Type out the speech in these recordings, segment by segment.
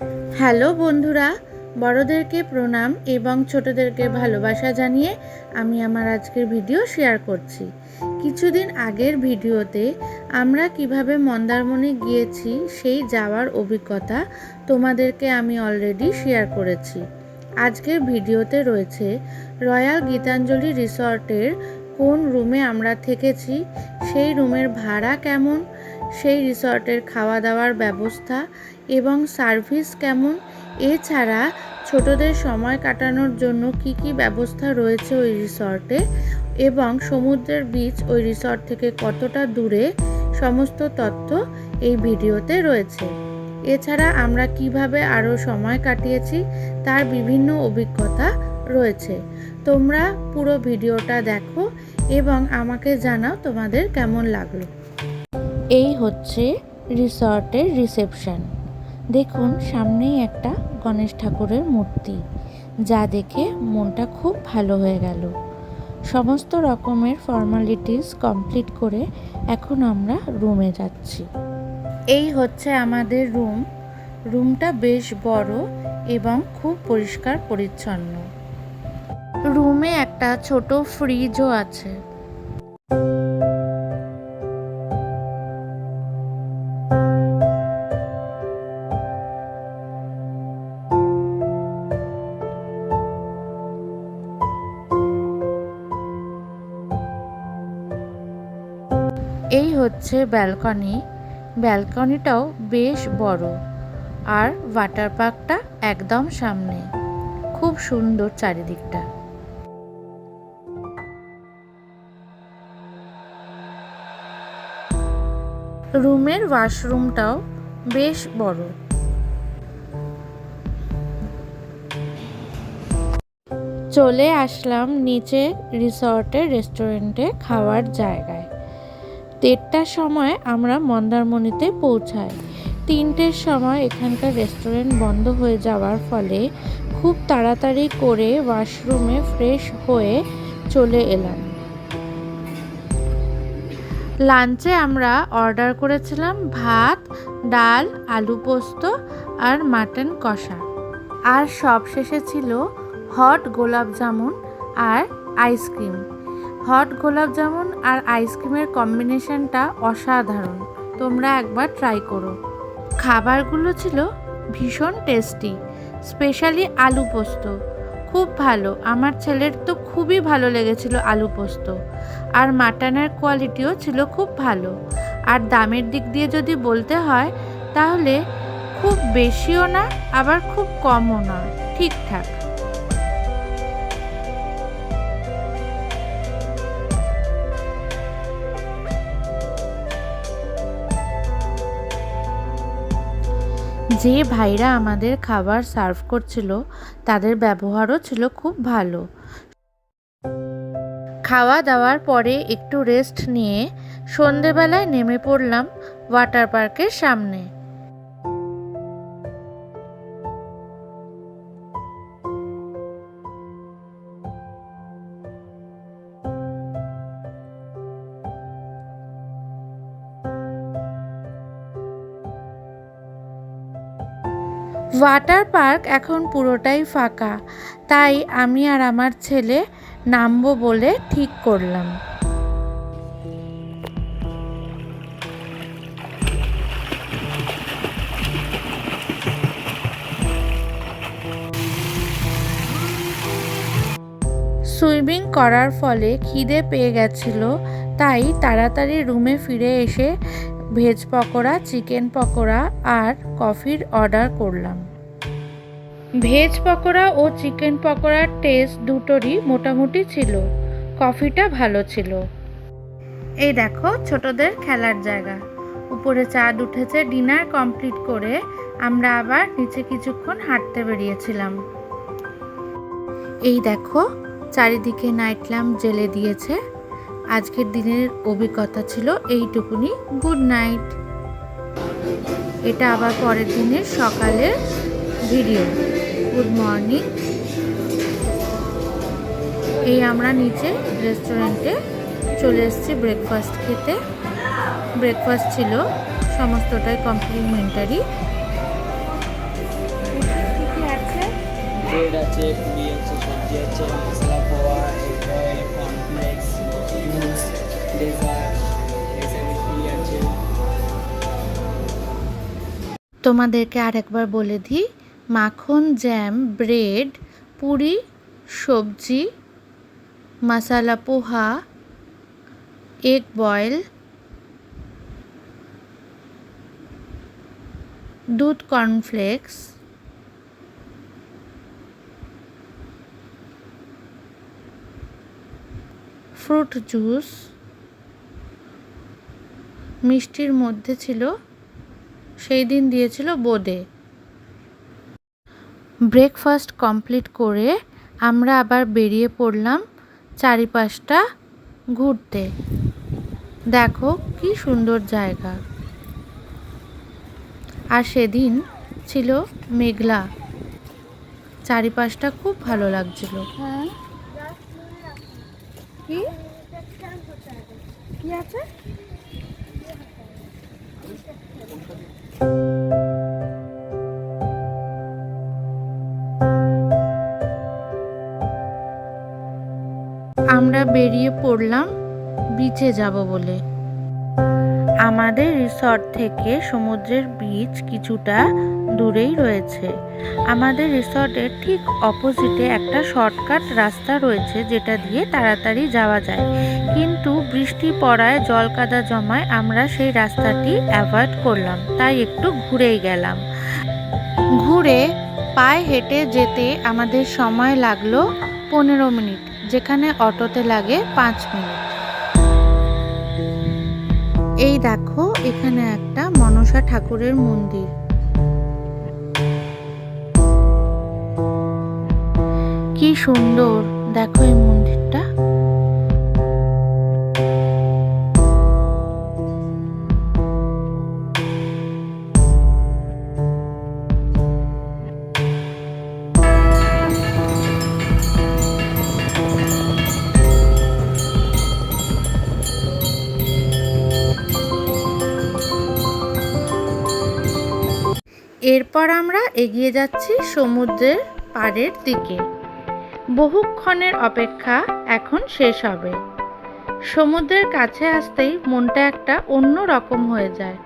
Hello বন্ধুরা, বড়দেরকে প্রণাম এবং ছোটদেরকে ভালোবাসা জানিয়ে আমি আমার আজকের ভিডিও শেয়ার করছি। কিছুদিন আগের ভিডিওতে আমরা কিভাবে মন্দারমণি গিয়েছি সেই যাওয়ার অভিজ্ঞতা তোমাদেরকে আমি অলরেডি শেয়ার করেছি। আজকের ভিডিওতে রয়েছে রয়্যাল গীতাঞ্জলি রিসর্টের কোন রুমে আমরা থেকেছি, সেই রুমের ভাড়া কেমন, সেই রিসর্টের খাওয়া দাওয়ার ব্যবস্থা এবং সার্ভিস কেমন, এছাড়া ছোটদের সময় কাটানোর জন্য কি কি ব্যবস্থা রয়েছে ওই রিসর্টে এবং সমুদ্রের বিচ ওই রিসর্ট থেকে কতটা দূরে, সমস্ত তথ্য এই ভিডিওতে রয়েছে। এছাড়া আমরা কিভাবে আরও সময় কাটিয়েছি তার বিভিন্ন অভিজ্ঞতা রয়েছে। তোমরা পুরো ভিডিওটা দেখো এবং আমাকে জানাও তোমাদের কেমন লাগলো। এই হচ্ছে রিসর্টের রিসেপশন। দেখুন, সামনেই একটা গণেশ ঠাকুরের মূর্তি, যা দেখে মনটা খুব ভালো হয়ে গেল। সমস্ত রকমের ফর্মালিটিস কমপ্লিট করে এখন আমরা রুমে যাচ্ছি। এই হচ্ছে আমাদের রুমটা বেশ বড় এবং খুব পরিষ্কার পরিচ্ছন্ন। রুমে একটা ছোট ফ্রিজও আছে। এই হচ্ছে ব্যালকনিটাও বেশ বড়, আর ওয়াটার পার্কটা একদম সামনে। খুব সুন্দর চারিদিকটা। রুমের ওয়াশরুমটাও বেশ বড়। চলে আসলাম নিচে রিসর্টের রেস্টুরেন্টে খাওয়ার জায়গায়। 1:30টার সময় আমরা মন্দারমণিতে পৌঁছাই। 3টের সময় এখানকার রেস্টুরেন্ট বন্ধ হয়ে যাওয়ার ফলে খুব তাড়াতাড়ি করে ওয়াশরুমে ফ্রেশ হয়ে চলে এলাম। লাঞ্চে আমরা অর্ডার করেছিলাম ভাত, ডাল, আলু পোস্ত আর মাটন কষা, আর সব শেষে ছিল হট গোলাপ জামুন আর আইসক্রিম। হট গোলাপ জামুন আর আইসক্রিমের কম্বিনেশনটা অসাধারণ, তোমরা একবার ট্রাই করো। খাবারগুলো ছিল ভীষণ টেস্টি, স্পেশালি আলু পোস্ত খুব ভালো। আমার ছেলের তো খুবই ভালো লেগেছিল আলু পোস্ত। আর মাটনের কোয়ালিটিও ছিল খুব ভালো। আর দামের দিক দিয়ে যদি বলতে হয় তাহলে খুব বেশিও না, আবার খুব কমও না, ঠিকঠাক। যে ভাইরা আমাদের খাবার সার্ভ করছিল তাদের ব্যবহারও ছিল খুব ভালো। খাওয়া দাওয়ার পরে একটু রেস্ট নিয়ে সন্ধেবেলায় নেমে পড়লাম ওয়াটার পার্কের সামনে। ওয়াটার পার্ক এখন পুরোটাই ফাঁকা, তাই আমি আর আমার ছেলে নামবো বলে ঠিক করলাম। সুইমিং করার ফলে খিদে পেয়ে গেছিল, তাই তাড়াতাড়ি রুমে ফিরে এসে ভেজ পকোড়া, চিকেন পকোড়া আর কফির অর্ডার করলাম। ভেজ পকোড়া ও চিকেন পকোড়ার টেস্ট দুটোরই মোটামুটি ছিল, কফিটা ভালো ছিল। এই দেখো ছোটদের খেলার জায়গা, উপরে চাঁদ উঠেছে। ডিনার কমপ্লিট করে আমরা আবার নিচে কিছুক্ষণ হাঁটতে বেরিয়েছিলাম। এই দেখো চারিদিকে নাইট ল্যাম্প জ্বেলে দিয়েছে। আজকের দিনের অভিজ্ঞতা ছিল এইটুকুনি। Good night. এটা আবার পরের দিনের সকালের ভিডিও। Good morning. এই আমরা নিচে রেস্টুরেন্টে চলে এসেছি ব্রেকফাস্ট খেতে। ব্রেকফাস্ট ছিল সমস্তটাই কমপ্লিমেন্টারি। ব্রেড আছে, পুরি আছে, সবজি আছে, masala poha, egg roll, cornflakes, juice, dessert, SMP আছে। তোমাদেরকে আরেকবার বলে দিই, মাখন, জ্যাম, ব্রেড, পুরি, সবজি, মশলা পোহা, এগ বয়েল, দুধ কর্নফ্লেক্স, ফ্রুট জুস, মিষ্টির মধ্যে ছিল সেই দিন দিয়েছিল বোঁদে। ব্রেকফাস্ট কমপ্লিট করে আমরা আবার বেরিয়ে পড়লাম চারিপাশটা ঘুরতে। দেখো কি সুন্দর জায়গা। আর সেদিন ছিল মেঘলা, চারিপাশটা খুব ভালো লাগছিল। হ্যাঁ, কি কি আছে? আমরা বেরিয়ে পড়লাম বিচে যাব বলে। আমাদের রিসর্ট থেকে সমুদ্রের বিচ কিছুটা দূরেই রয়েছে। আমাদের রিসর্টের ঠিক অপোজিটে একটা শর্টকাট রাস্তা রয়েছে যেটা দিয়ে তাড়াতাড়ি যাওয়া যায়, কিন্তু বৃষ্টি পড়ায় জল কাদা জমায় আমরা সেই রাস্তাটি অ্যাভয়েড করলাম, তাই একটু ঘুরেই গেলাম। ঘুরে পায়ে হেঁটে যেতে আমাদের সময় লাগলো 15 মিনিট, যেখানে অটোতে লাগে 5 মিনিট। এই দেখো এখানে একটা মনসা ঠাকুরের মন্দির। কি সুন্দর দেখো এই মন্দিরটা। এরপর আমরা এগিয়ে যাচ্ছি সমুদ্রের পাড়ের দিকে। বহুক্ষণের অপেক্ষা এখন শেষ হবে। সমুদ্রের কাছে আসতেই মনটা একটা অন্য রকম হয়ে যায়।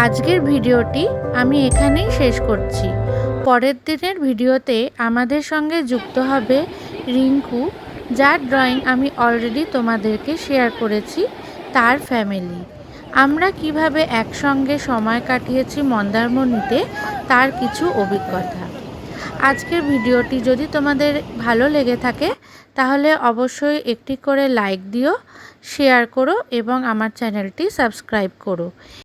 আজকের ভিডিওটি আমি এখানেই শেষ করছি। পরের দিনের ভিডিওতে আমাদের সঙ্গে যুক্ত হবে রিঙ্কু, যার ড্রয়িং আমি অলরেডি তোমাদেরকে শেয়ার করেছি, তার ফ্যামিলি। আমরা কিভাবে একসঙ্গে সময় কাটিয়েছি মন্দারমণিতে তার কিছু অভিজ্ঞতা। আজকের ভিডিওটি যদি তোমাদের ভালো লেগে থাকে তাহলে অবশ্যই একটি করে লাইক দিও, শেয়ার করো এবং আমার চ্যানেলটি সাবস্ক্রাইব করো।